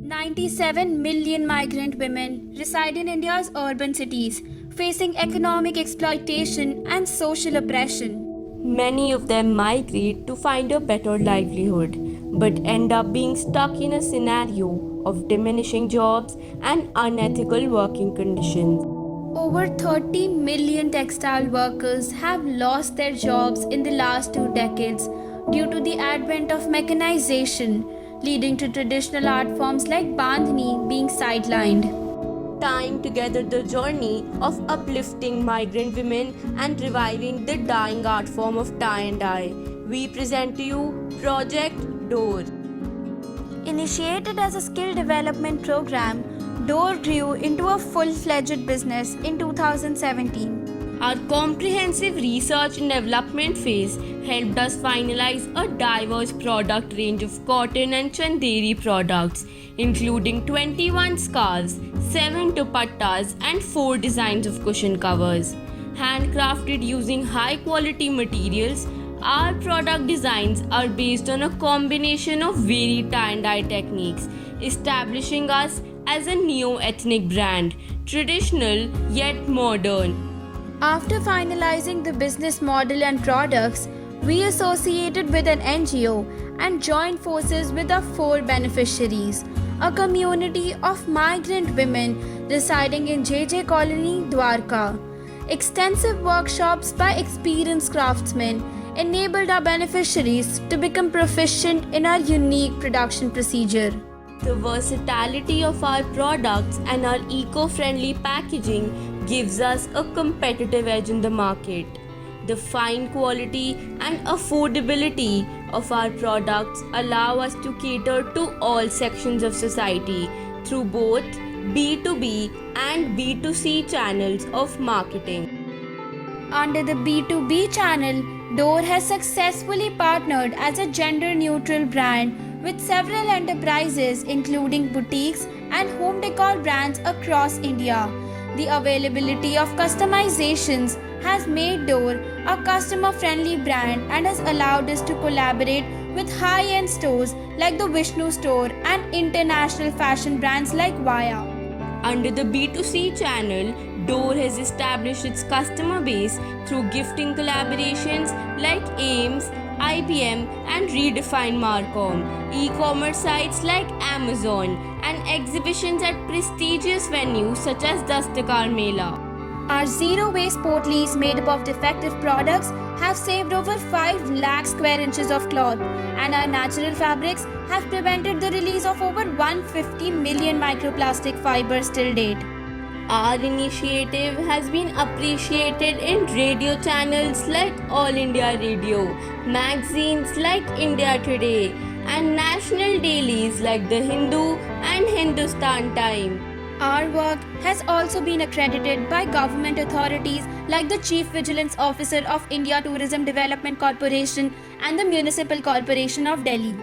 97 million migrant women reside in India's urban cities, facing economic exploitation and social oppression. Many of them migrate to find a better livelihood, but end up being stuck in a scenario of diminishing jobs and unethical working conditions. Over 30 million textile workers have lost their jobs in the last 2 decades due to the advent of mechanization, leading to traditional art forms like Bandhani being sidelined. Tying together the journey of uplifting migrant women and reviving the dying art form of tie and dye, we present to you Project Door. Initiated as a skill development program, Door grew into a full-fledged business in 2017. Our comprehensive research and development phase helped us finalize a diverse product range of cotton and chanderi products, including 21 scarves, 7 dupattas, and 4 designs of cushion covers. Handcrafted using high quality materials, our product designs are based on a combination of varied tie and dye techniques, establishing us as a neo-ethnic brand, traditional yet modern. After finalizing the business model and products, we associated with an NGO and joined forces with our 4 beneficiaries, a community of migrant women residing in JJ Colony, Dwarka. Extensive workshops by experienced craftsmen enabled our beneficiaries to become proficient in our unique production procedure. The versatility of our products and our eco-friendly packaging gives us a competitive edge in the market. The fine quality and affordability of our products allow us to cater to all sections of society through both B2B and B2C channels of marketing. Under the B2B channel, Door has successfully partnered as a gender-neutral brand with several enterprises including boutiques and home decor brands across India. The availability of customizations has made Door a customer-friendly brand and has allowed us to collaborate with high-end stores like the Vishnu Store and international fashion brands like Vaya. Under the B2C channel, Door has established its customer base through gifting collaborations like Ames, IBM, and Redefine Marcom, e-commerce sites like Amazon, and exhibitions at prestigious venues such as Dastakar Mela. Our zero-waste Potlies made up of defective products have saved over 5 lakh square inches of cloth, and our natural fabrics have prevented the release of over 150 million microplastic fibers till date. Our initiative has been appreciated in radio channels like All India Radio, magazines like India Today, and national dailies like The Hindu and Hindustan Time. Our work has also been accredited by government authorities like the Chief Vigilance Officer of India Tourism Development Corporation and the Municipal Corporation of Delhi.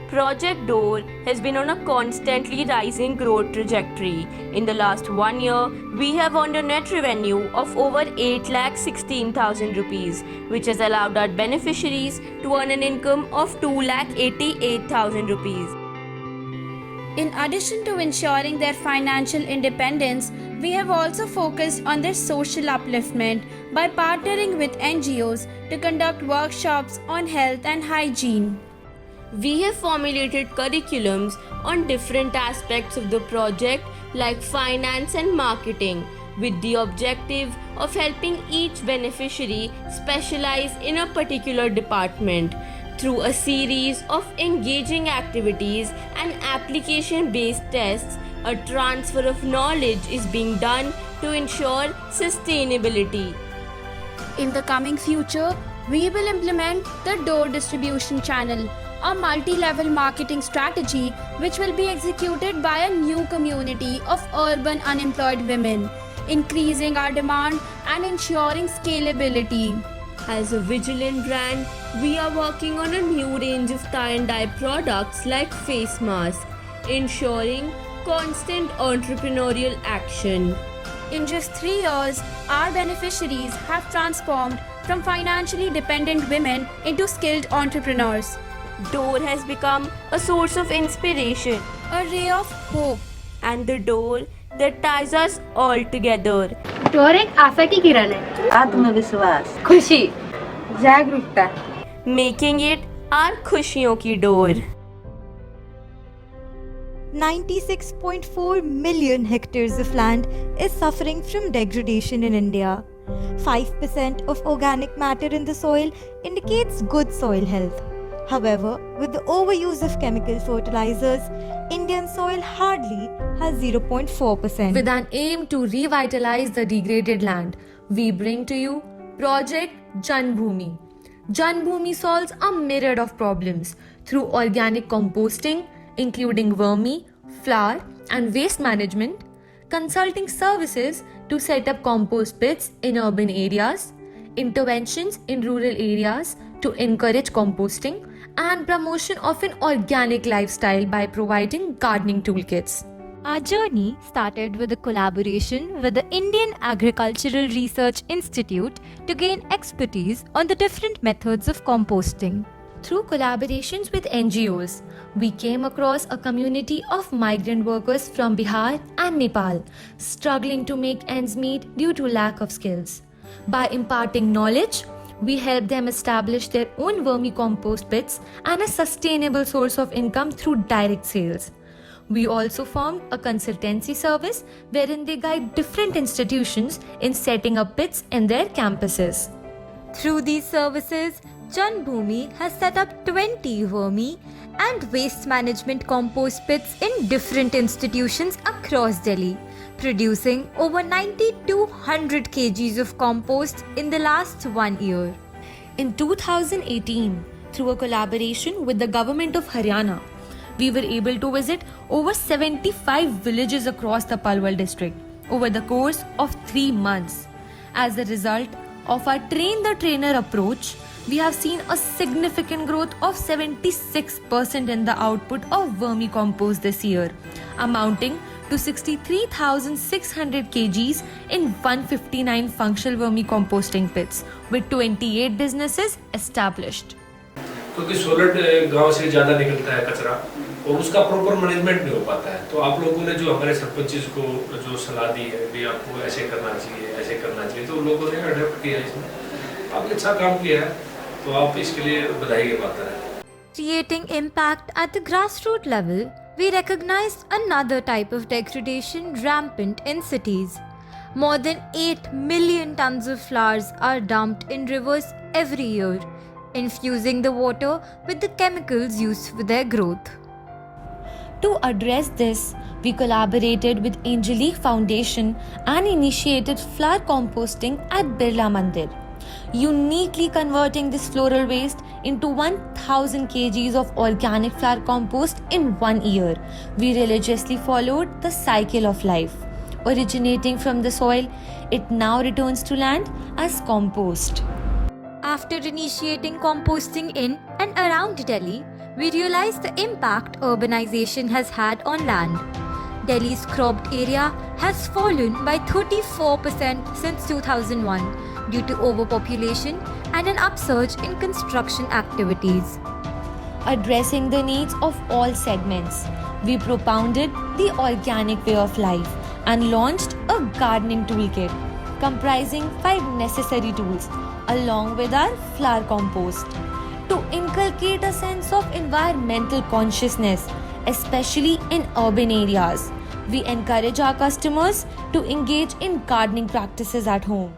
Project Door has been on a constantly rising growth trajectory. In the last 1 year, we have earned a net revenue of over 8,16,000 rupees, which has allowed our beneficiaries to earn an income of 2,88,000 rupees. In addition to ensuring their financial independence, we have also focused on their social upliftment by partnering with NGOs to conduct workshops on health and hygiene. We have formulated curriculums on different aspects of the project like finance and marketing, with the objective of helping each beneficiary specialize in a particular department. Through a series of engaging activities and application-based tests, a transfer of knowledge is being done to ensure sustainability. In the coming future, we will implement the Door distribution channel, a multi-level marketing strategy which will be executed by a new community of urban unemployed women, increasing our demand and ensuring scalability. As a vigilant brand, we are working on a new range of tie and dye products like face masks, ensuring constant entrepreneurial action. In just 3 years, our beneficiaries have transformed from financially dependent women into skilled entrepreneurs. Door has become a source of inspiration a ray of hope. and the door that ties us all together. Door एक आशा की किरण है, आत्मविश्वास, खुशी, जागरूकता. Making it our खुशियों की door. 96.4 million hectares of land is suffering from degradation in India. 5% of organic matter in the soil indicates good soil health. However, with the overuse of chemical fertilizers, Indian soil hardly has 0.4%. With an aim to revitalize the degraded land, we bring to you Project Janbhoomi. Janbhoomi solves a myriad of problems through organic composting, including vermi, flour, and waste management, consulting services to set up compost pits in urban areas, interventions in rural areas to encourage composting, and promotion of an organic lifestyle by providing gardening toolkits. Our journey started with a collaboration with the Indian Agricultural Research Institute to gain expertise on the different methods of composting. Through collaborations with NGOs, we came across a community of migrant workers from Bihar and Nepal struggling to make ends meet due to lack of skills. By imparting knowledge, we helped them establish their own vermicompost pits and a sustainable source of income through direct sales. We also formed a consultancy service wherein they guide different institutions in setting up pits in their campuses. Through these services, Janbhoomi has set up 20 vermi and waste management compost pits in different institutions across Delhi, producing over 90 to 100 kgs of compost in the last 1 year. In 2018, through a collaboration with the government of Haryana, we were able to visit over 75 villages across the Palwal district over the course of 3 months. As a result of our train the trainer approach, we have seen a significant growth of 76% in the output of vermicompost this year, amounting to 63,600 kgs in 159 functional vermicomposting pits, with 28 businesses established. क्योंकि solar गांव से ज़्यादा निकलता है कचरा और उसका proper management नहीं हो पाता है, तो आप लोगों ने जो हमारे सरपंच को जो सलाह दी है भी आपको ऐसे करना चाहिए, तो लोगों ने अडॉप्ट किया इसमें. आपने अच्छा काम किया है, तो आप इसके लिए बधाई के पात्र हैं. Creating impact at the grassroots level, we recognized another type of degradation rampant in cities. More than 8 million tons of flowers are dumped in rivers every year, infusing the water with the chemicals used for their growth. To address this, we collaborated with Angelique Foundation and initiated flower composting at Birla Mandir, uniquely converting this floral waste into 1,000 kgs of organic flower compost in 1 year. We religiously followed the cycle of life. Originating from the soil, it now returns to land as compost. After initiating composting in and around Delhi, we realized the impact urbanization has had on land. Delhi's cropped area has fallen by 34% since 2001 due to overpopulation and an upsurge in construction activities. Addressing the needs of all segments, we propounded the organic way of life and launched a gardening toolkit comprising 5 necessary tools along with our flower compost to inculcate a sense of environmental consciousness, especially in urban areas. We encourage our customers to engage in gardening practices at home.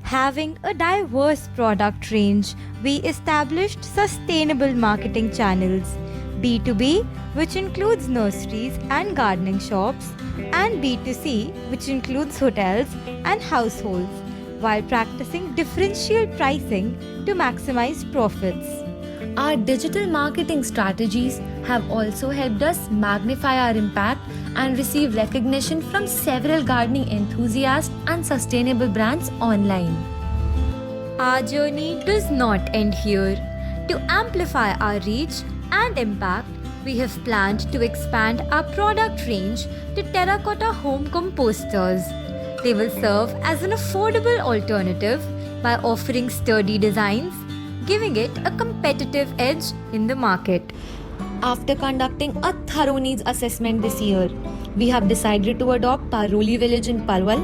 Having a diverse product range, we established sustainable marketing channels, B2B, which includes nurseries and gardening shops, and B2C, which includes hotels and households, while practicing differential pricing to maximize profits. Our digital marketing strategies have also helped us magnify our impact and receive recognition from several gardening enthusiasts and sustainable brands online. Our journey does not end here. To amplify our reach and impact, we have planned to expand our product range to terracotta home composters. They will serve as an affordable alternative by offering sturdy designs, giving it a competitive edge in the market. After conducting a thorough needs assessment this year, we have decided to adopt Paroli village in Palwal,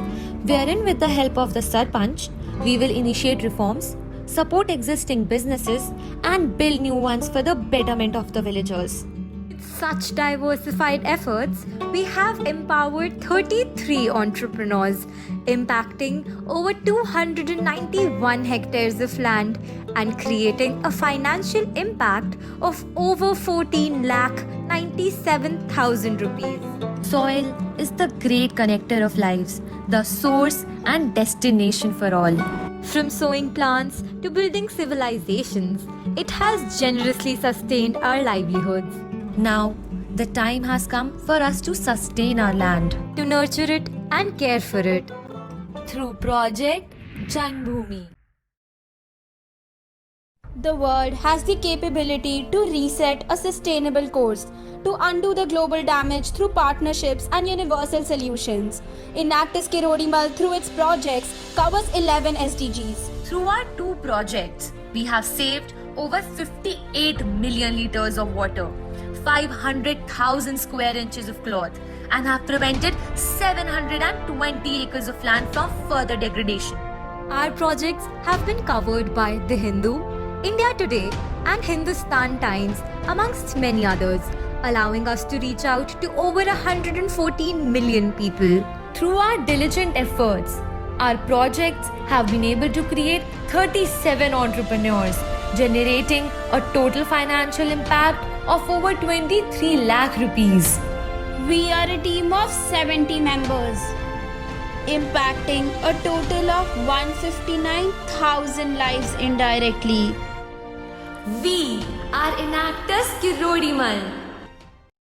wherein with the help of the Sarpanch, we will initiate reforms, support existing businesses and build new ones for the betterment of the villagers. With such diversified efforts, we have empowered 33 entrepreneurs, impacting over 291 hectares of land and creating a financial impact of over 14,97,000 rupees. Soil is the great connector of lives, the source and destination for all. From sowing plants to building civilizations, it has generously sustained our livelihoods. Now, the time has come for us to sustain our land To nurture it and care for it. through Project Janbhoomi. The world has the capability to reset a sustainable course, to undo the global damage through partnerships and universal solutions. Enactus Kirodimal, through its projects, covers 11 SDGs. Through our 2 projects, we have saved over 58 million liters of water, 500,000 square inches of cloth, and have prevented 720 acres of land from further degradation. Our projects have been covered by The Hindu, India Today, and Hindustan Times, amongst many others, allowing us to reach out to over 114 million people. Through our diligent efforts, our projects have been able to create 37 entrepreneurs, generating a total financial impact of over 23 lakh rupees. We are a team of 70 members, impacting a total of 159,000 lives indirectly. We are Enactus Kirodimal.